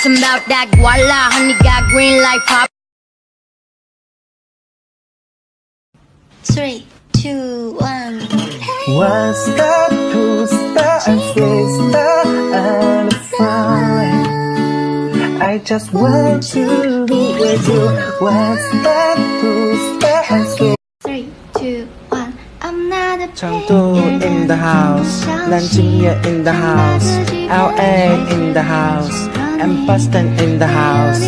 Talking about that voila, honey got green like pop. 3, 2, 1. One star, two star, and three star, and a fire. I just want to be with you. One star, two star, and three. 3, 2, 1. I'm not a Chengdu in the house, Nanjing in the house, LA in the house, and Boston in the house,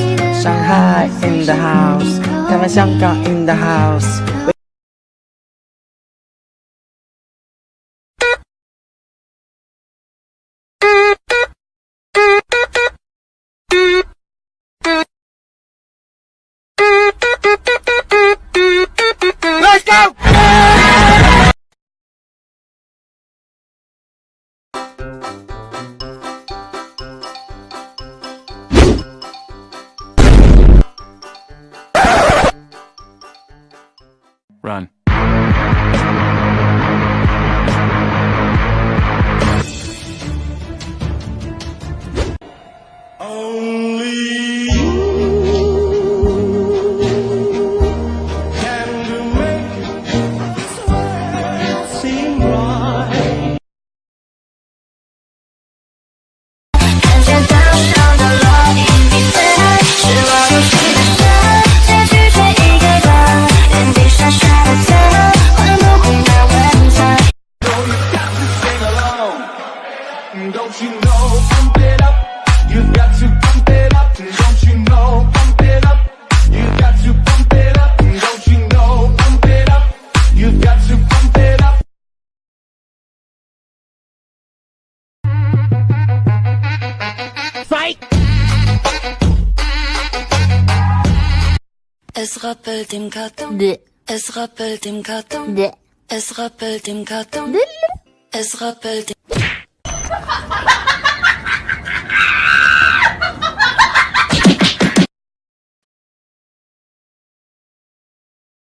Shanghai in the house, Taiwan, Xianggang in the house. Let's go! Run. Only you can make this world seem right. 看见岛上的落英缤纷，是我入戏的神，结局却一个人，原地傻傻的等，换不回那温存。 So you got to sing along. Don't you know? Pump it up. You've got to pump it up. Don't you know? Pump it up. You've got to pump it up. Don't you know? Pump it up. You've got to pump it up. Fight! Es rappelt im Karton. Es rappelt im Karton. Es rappelt im Karton. Es rappelt im